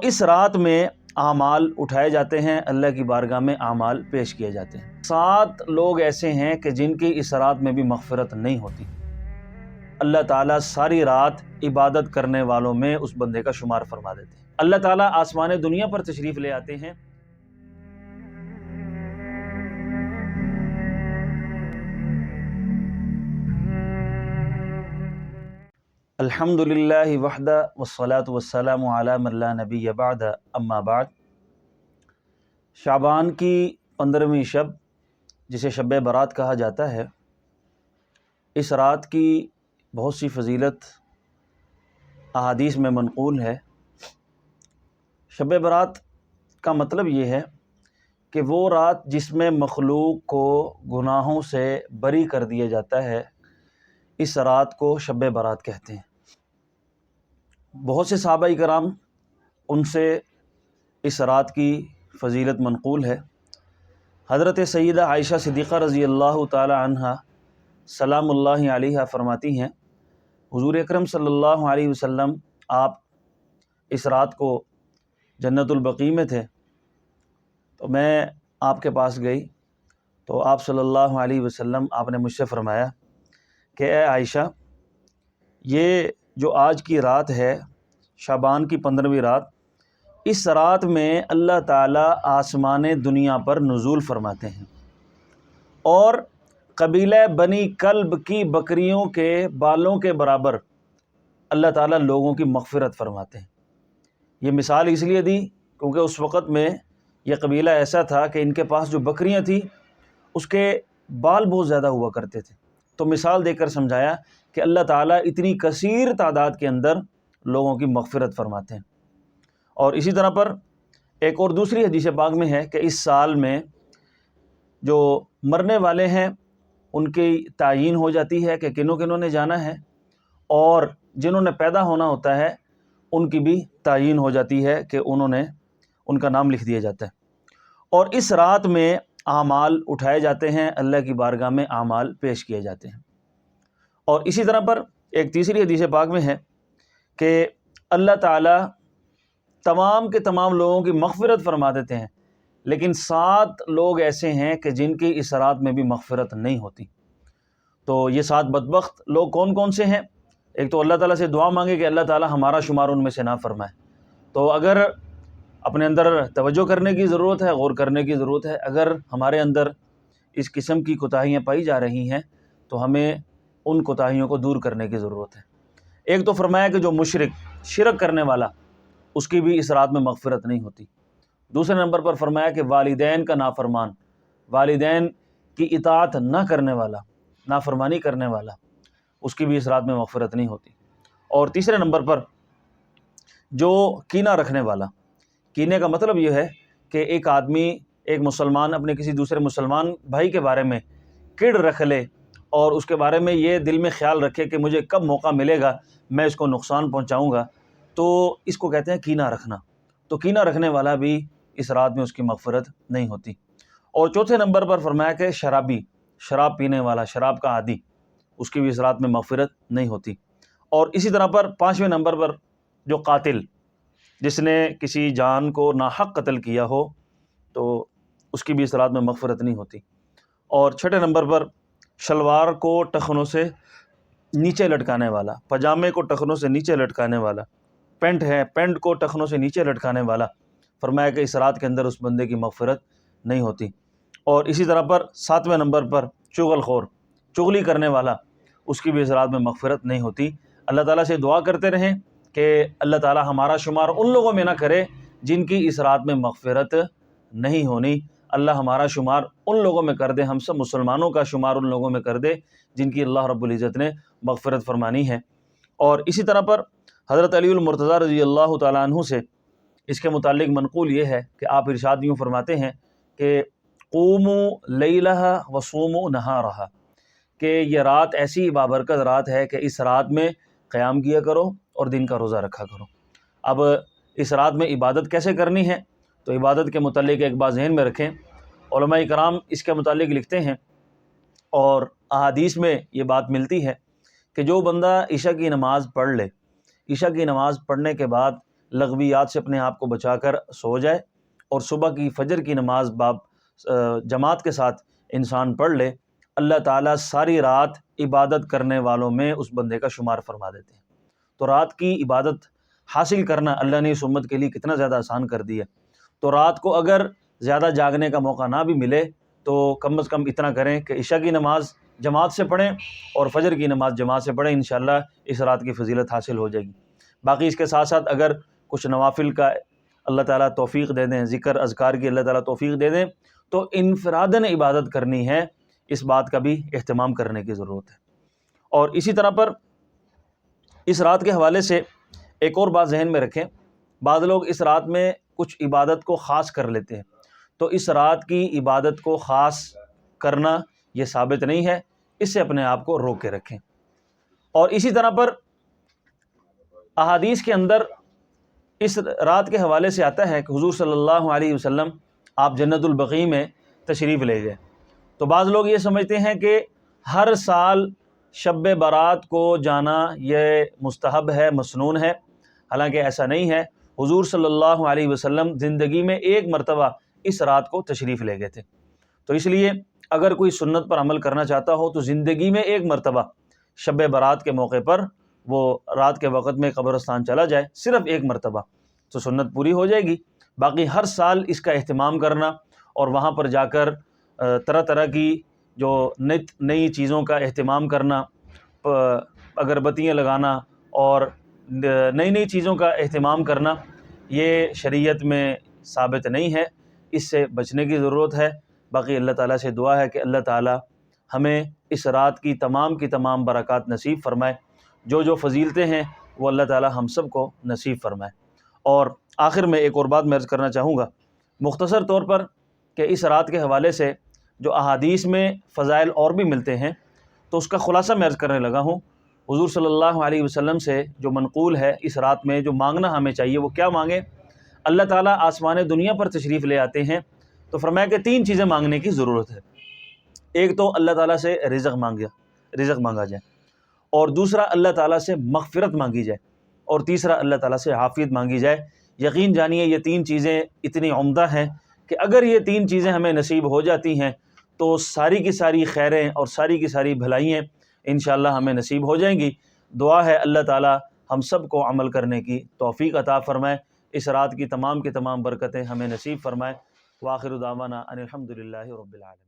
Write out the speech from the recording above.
اس رات میں اعمال اٹھائے جاتے ہیں، اللہ کی بارگاہ میں اعمال پیش کیے جاتے ہیں۔ 7 لوگ ایسے ہیں کہ جن کی اس رات میں بھی مغفرت نہیں ہوتی۔ اللہ تعالیٰ ساری رات عبادت کرنے والوں میں اس بندے کا شمار فرما دیتے ہیں۔ اللہ تعالیٰ آسمان دنیا پر تشریف لے آتے ہیں۔ الحمد للہ وحدہ والصلاة والسلام علی من لا نبی بعد، اما بعد۔ شعبان کی 15ویں شب، جسے شب برات کہا جاتا ہے، اس رات کی بہت سی فضیلت احادیث میں منقول ہے۔ شب برات کا مطلب یہ ہے کہ وہ رات جس میں مخلوق کو گناہوں سے بری کر دیا جاتا ہے، اس رات کو شب برات کہتے ہیں۔ بہت سے صحابہ کرام ان سے اس رات کی فضیلت منقول ہے۔ حضرت سیدہ عائشہ صدیقہ رضی اللہ تعالی عنہا سلام اللہ علیہا فرماتی ہیں، حضور اکرم صلی اللہ علیہ وسلم آپ اس رات کو جنت البقیع میں تھے، تو میں آپ کے پاس گئی تو آپ صلی اللہ علیہ وسلم آپ نے مجھ سے فرمایا کہ اے عائشہ، یہ جو آج کی رات ہے، شعبان کی 15ویں رات، اس رات میں اللہ تعالیٰ آسمان دنیا پر نزول فرماتے ہیں اور قبیلہ بنی کلب کی بکریوں کے بالوں کے برابر اللہ تعالیٰ لوگوں کی مغفرت فرماتے ہیں۔ یہ مثال اس لیے دی کیونکہ اس وقت میں یہ قبیلہ ایسا تھا کہ ان کے پاس جو بکریاں تھیں اس کے بال بہت زیادہ ہوا کرتے تھے، تو مثال دے کر سمجھایا کہ اللہ تعالیٰ اتنی کثیر تعداد کے اندر لوگوں کی مغفرت فرماتے ہیں۔ اور اسی طرح پر ایک اور دوسری حدیث پاک میں ہے کہ اس سال میں جو مرنے والے ہیں ان کی تعیین ہو جاتی ہے کہ کنوں کنوں نے جانا ہے، اور جنہوں نے پیدا ہونا ہوتا ہے ان کی بھی تعیین ہو جاتی ہے کہ ان کا نام لکھ دیا جاتا ہے۔ اور اس رات میں اعمال اٹھائے جاتے ہیں، اللہ کی بارگاہ میں اعمال پیش کیے جاتے ہیں۔ اور اسی طرح پر ایک تیسری حدیث پاک میں ہے کہ اللہ تعالیٰ تمام کے تمام لوگوں کی مغفرت فرما دیتے ہیں، لیکن 7 لوگ ایسے ہیں کہ جن کی اس رات میں بھی مغفرت نہیں ہوتی۔ تو یہ 7 بدبخت لوگ کون کون سے ہیں؟ ایک تو اللہ تعالیٰ سے دعا مانگے کہ اللہ تعالیٰ ہمارا شمار ان میں سے نہ فرمائے۔ تو اگر اپنے اندر توجہ کرنے کی ضرورت ہے، غور کرنے کی ضرورت ہے، اگر ہمارے اندر اس قسم کی کوتاہیاں پائی جا رہی ہیں تو ہمیں ان کوتاہیوں کو دور کرنے کی ضرورت ہے۔ ایک تو فرمایا کہ جو شرک کرنے والا، اس کی بھی اس رات میں مغفرت نہیں ہوتی۔ دوسرے نمبر پر فرمایا کہ والدین کا نافرمان، والدین کی اطاعت نہ کرنے والا، نافرمانی کرنے والا، اس کی بھی اس رات میں مغفرت نہیں ہوتی۔ اور تیسرے نمبر پر جو کینہ رکھنے والا، کینے کا مطلب یہ ہے کہ ایک آدمی، ایک مسلمان اپنے کسی دوسرے مسلمان بھائی کے بارے میں کڑ رکھ لے اور اس کے بارے میں یہ دل میں خیال رکھے کہ مجھے کب موقع ملے گا میں اس کو نقصان پہنچاؤں گا، تو اس کو کہتے ہیں کینہ رکھنا۔ تو کینہ رکھنے والا بھی اس رات میں اس کی مغفرت نہیں ہوتی۔ اور چوتھے نمبر پر فرمایا کہ شرابی، شراب پینے والا، شراب کا عادی، اس کی بھی اس رات میں مغفرت نہیں ہوتی۔ اور اسی طرح پر 5ویں نمبر پر جو قاتل، جس نے کسی جان کو ناحق قتل کیا ہو، تو اس کی بھی اس رات میں مغفرت نہیں ہوتی۔ اور 6 نمبر پر شلوار کو ٹخنوں سے نیچے لٹکانے والا، پاجامے کو ٹخنوں سے نیچے لٹکانے والا، پینٹ ہے، پینٹ کو ٹخنوں سے نیچے لٹکانے والا، فرمایا کہ اس رات کے اندر اس بندے کی مغفرت نہیں ہوتی۔ اور اسی طرح پر 7ویں نمبر پر چغل خور، چغلی کرنے والا، اس کی بھی اس رات میں مغفرت نہیں ہوتی۔ اللہ تعالیٰ سے دعا کرتے رہیں کہ اللہ تعالیٰ ہمارا شمار ان لوگوں میں نہ کرے جن کی اس رات میں مغفرت نہیں ہونی۔ اللہ ہمارا شمار ان لوگوں میں کر دے، ہم سب مسلمانوں کا شمار ان لوگوں میں کر دے جن کی اللہ رب العزت نے مغفرت فرمانی ہے۔ اور اسی طرح پر حضرت علی المرتضیٰ رضی اللہ تعالیٰ عنہ سے اس کے متعلق منقول یہ ہے کہ آپ ارشاد یوں فرماتے ہیں کہ قوموا لیلہا وصوموا نہارہا، کہ یہ رات ایسی بابرکت رات ہے کہ اس رات میں قیام کیا کرو اور دن کا روزہ رکھا کرو۔ اب اس رات میں عبادت کیسے کرنی ہے؟ تو عبادت کے متعلق ایک بات ذہن میں رکھیں، علماء کرام اس کے متعلق لکھتے ہیں اور احادیث میں یہ بات ملتی ہے کہ جو بندہ عشاء کی نماز پڑھ لے، عشاء کی نماز پڑھنے کے بعد لغویات سے اپنے آپ کو بچا کر سو جائے اور صبح کی فجر کی نماز جماعت کے ساتھ انسان پڑھ لے، اللہ تعالیٰ ساری رات عبادت کرنے والوں میں اس بندے کا شمار فرما دیتے ہیں۔ تو رات کی عبادت حاصل کرنا اللہ نے اس امت کے لیے کتنا زیادہ آسان کر دیا۔ تو رات کو اگر زیادہ جاگنے کا موقع نہ بھی ملے تو کم از کم اتنا کریں کہ عشاء کی نماز جماعت سے پڑھیں اور فجر کی نماز جماعت سے پڑھیں، انشاءاللہ اس رات کی فضیلت حاصل ہو جائے گی۔ باقی اس کے ساتھ ساتھ اگر کچھ نوافل کا اللہ تعالیٰ توفیق دے دیں، ذکر اذکار کی اللہ تعالیٰ توفیق دے دیں، تو انفراداً عبادت کرنی ہے، اس بات کا بھی اہتمام کرنے کی ضرورت ہے۔ اور اسی طرح پر اس رات کے حوالے سے ایک اور بات ذہن میں رکھیں، بعض لوگ اس رات میں کچھ عبادت کو خاص کر لیتے ہیں، تو اس رات کی عبادت کو خاص کرنا یہ ثابت نہیں ہے، اس سے اپنے آپ کو روک کے رکھیں۔ اور اسی طرح پر احادیث کے اندر اس رات کے حوالے سے آتا ہے کہ حضور صلی اللہ علیہ وسلم آپ جنت البقیع میں تشریف لے گئے، تو بعض لوگ یہ سمجھتے ہیں کہ ہر سال شب برات کو جانا یہ مستحب ہے، مسنون ہے، حالانکہ ایسا نہیں ہے۔ حضور صلی اللہ علیہ وسلم زندگی میں ایک مرتبہ اس رات کو تشریف لے گئے تھے، تو اس لیے اگر کوئی سنت پر عمل کرنا چاہتا ہو تو زندگی میں ایک مرتبہ شب برات کے موقع پر وہ رات کے وقت میں قبرستان چلا جائے، صرف ایک مرتبہ، تو سنت پوری ہو جائے گی۔ باقی ہر سال اس کا اہتمام کرنا اور وہاں پر جا کر طرح طرح کی جو نئی چیزوں کا اہتمام کرنا، اگربتیاں لگانا اور نئی چیزوں کا اہتمام کرنا، یہ شریعت میں ثابت نہیں ہے، اس سے بچنے کی ضرورت ہے۔ باقی اللہ تعالیٰ سے دعا ہے کہ اللہ تعالیٰ ہمیں اس رات کی تمام برکات نصیب فرمائے، جو فضیلتیں ہیں وہ اللہ تعالیٰ ہم سب کو نصیب فرمائے۔ اور آخر میں ایک اور بات میں عرض کرنا چاہوں گا مختصر طور پر، کہ اس رات کے حوالے سے جو احادیث میں فضائل اور بھی ملتے ہیں تو اس کا خلاصہ میں عرض کرنے لگا ہوں۔ حضور صلی اللہ علیہ وسلم سے جو منقول ہے اس رات میں جو مانگنا ہمیں چاہیے وہ کیا مانگیں؟ اللہ تعالیٰ آسمان دنیا پر تشریف لے آتے ہیں تو فرمایا کہ 3 چیزیں مانگنے کی ضرورت ہے۔ ایک تو اللہ تعالیٰ سے رزق مانگا جائے، اور دوسرا اللہ تعالیٰ سے مغفرت مانگی جائے، اور تیسرا اللہ تعالیٰ سے عافیت مانگی جائے۔ یقین جانیے یہ 3 چیزیں اتنی عمدہ ہیں کہ اگر یہ 3 چیزیں ہمیں نصیب ہو جاتی ہیں تو ساری کی ساری خیریں اور ساری کی ساری بھلائیاں انشاءاللہ ہمیں نصیب ہو جائیں گی۔ دعا ہے اللہ تعالیٰ ہم سب کو عمل کرنے کی توفیق عطا فرمائے، اس رات کی تمام برکتیں ہمیں نصیب فرمائے۔ وآخر دعوانا ان الحمد للہ رب العالمین۔